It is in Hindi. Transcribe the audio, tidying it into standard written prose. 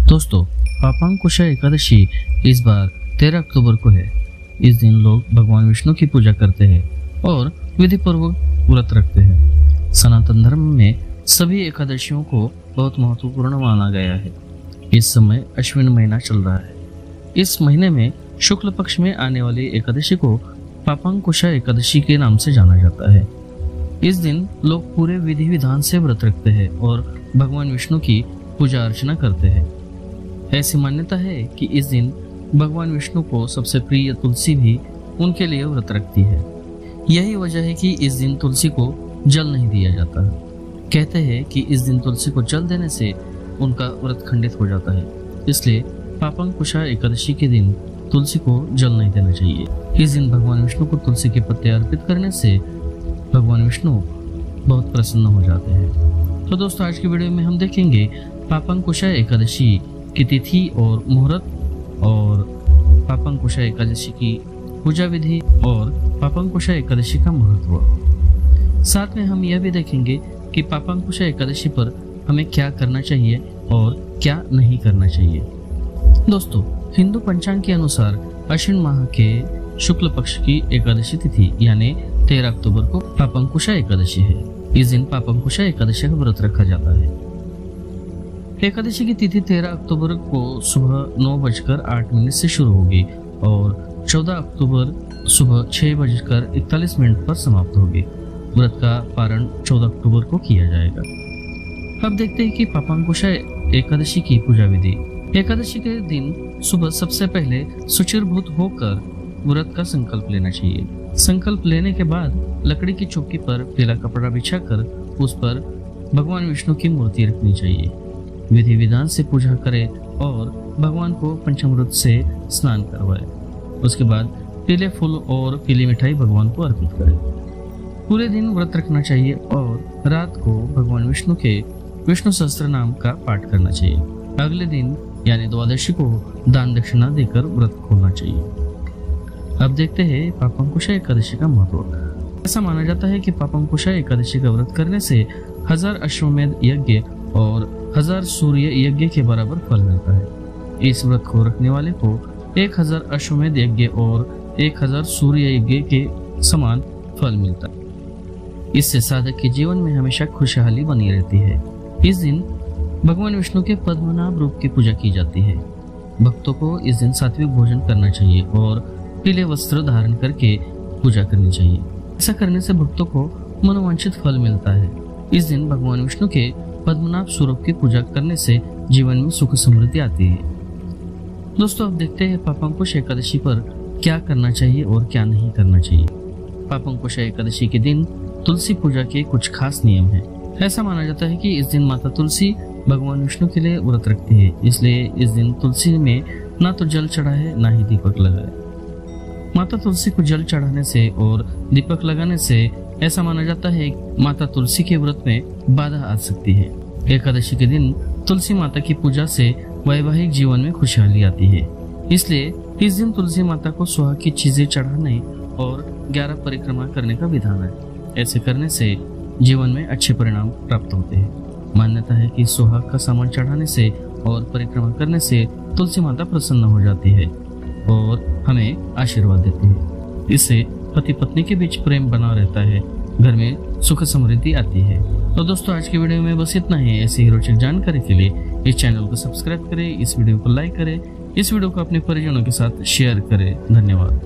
दोस्तों, पापांकुशा एकादशी इस बार 13 अक्टूबर को है। इस दिन लोग भगवान विष्णु की पूजा करते हैं और विधि पूर्वक व्रत रखते हैं। सनातन धर्म में सभी एकादशियों को बहुत महत्वपूर्ण माना गया है। इस समय अश्विन महीना चल रहा है। इस महीने में शुक्ल पक्ष में आने वाली एकादशी को पापांकुशा एकादशी के नाम से जाना जाता है। इस दिन लोग पूरे विधि विधान से व्रत रखते हैं और भगवान विष्णु की पूजा अर्चना करते हैं। ऐसी मान्यता है कि इस दिन भगवान विष्णु को सबसे प्रिय तुलसी भी उनके लिए व्रत रखती है। यही वजह है कि इस दिन तुलसी को जल नहीं दिया जाता। कहते हैं कि इस दिन तुलसी को जल देने से उनका व्रत खंडित हो जाता है। इसलिए पापांकुशा एकादशी के दिन तुलसी को जल नहीं देना चाहिए। इस दिन भगवान विष्णु को तुलसी के पत्ते अर्पित करने से भगवान विष्णु बहुत प्रसन्न हो जाते हैं। तो दोस्तों, आज की वीडियो में हम देखेंगे पापांकुशा एकादशी की तिथि और मुहूर्त, और पापांकुशा एकादशी की पूजा विधि और पापांकुशा एकादशी का महत्व। साथ में हम यह भी देखेंगे कि पापांकुशा एकादशी पर हमें क्या करना चाहिए और क्या नहीं करना चाहिए। दोस्तों, हिंदू पंचांग के अनुसार अश्विन माह के शुक्ल पक्ष की एकादशी तिथि यानी 13 अक्टूबर को पापांकुशा एकादशी है। इस दिन पापांकुशा एकादशी का व्रत रखा जाता है। एकादशी की तिथि 13 अक्टूबर को सुबह 9:08 से शुरू होगी और 14 अक्टूबर सुबह 6:41 पर समाप्त होगी। व्रत का पारण 14 अक्टूबर को किया जाएगा। अब देखते हैं कि पापांकुशा एकादशी की पूजा विधि। एकादशी के दिन सुबह सबसे पहले शुचिर्भूत होकर व्रत का संकल्प लेना चाहिए। संकल्प लेने के बाद लकड़ी की चौकी पर पीला कपड़ा बिछाकर उस पर भगवान विष्णु की मूर्ति रखनी चाहिए। विधि विधान से पूजा करें और भगवान को पंचामृत से स्नान करवाएं। उसके बाद पीले फूल और पीली मिठाई भगवान को अर्पित करें। पूरे दिन व्रत रखना चाहिए और रात को भगवान विष्णु के विष्णु सहस्त्र नाम का पाठ करना चाहिए। अगले दिन यानी द्वादशी को दान दक्षिणा देकर व्रत खोलना चाहिए। अब देखते हैं पापांकुशा एकादशी का महत्व। ऐसा माना जाता है कि पापांकुशा एकादशी का व्रत करने से 1000 अश्वमेध यज्ञ और 1000 सूर्य यज्ञ के बराबर फल मिलता है। इस व्रत को रखने वाले को 1000 अश्वमेध यज्ञ और 1000 सूर्य यज्ञ के समान फल मिलता है। इससे साधक के जीवन में हमेशा खुशहाली बनी रहती है। इस दिन भगवान विष्णु के पद्मनाभ रूप की पूजा की जाती है। भक्तों को इस दिन सात्विक भोजन करना चाहिए और पीले वस्त्र धारण करके पूजा करनी चाहिए। ऐसा करने से भक्तों को मनोवांछित फल मिलता है। इस दिन भगवान विष्णु के पद्मनाभ स्वरूप की पूजा करने से जीवन में सुख समृद्धि आती है। दोस्तों, अब देखते हैं पापांकुशा एकादशी पर क्या करना चाहिए और क्या नहीं करना चाहिए। पापांकुशा एकादशी के दिन तुलसी पूजा के कुछ खास नियम हैं। ऐसा माना जाता है कि इस दिन माता तुलसी भगवान विष्णु के लिए व्रत रखती है। इसलिए इस दिन तुलसी में ना तो जल चढ़ाए ना ही दीपक लगाए। माता तुलसी को जल चढ़ाने से और दीपक लगाने से ऐसा माना जाता है कि माता तुलसी के व्रत में बाधा आ सकती है। एकादशी के दिन तुलसी माता की पूजा से वैवाहिक जीवन में खुशहाली आती है। इसलिए इस दिन तुलसी माता को सुहाग की चीजें चढ़ाने और 11 परिक्रमा करने का विधान है। ऐसे करने से जीवन में अच्छे परिणाम प्राप्त होते हैं। मान्यता है कि सुहाग का सामान चढ़ाने से और परिक्रमा करने से तुलसी माता प्रसन्न हो जाती है और हमें आशीर्वाद देती है। इससे पति पत्नी के बीच प्रेम बना रहता है, घर में सुख समृद्धि आती है। तो दोस्तों, आज की वीडियो में बस इतना ही। ऐसी ही रोचक जानकारी के लिए इस चैनल को सब्सक्राइब करें, इस वीडियो को लाइक करें, इस वीडियो को अपने परिजनों के साथ शेयर करें। धन्यवाद।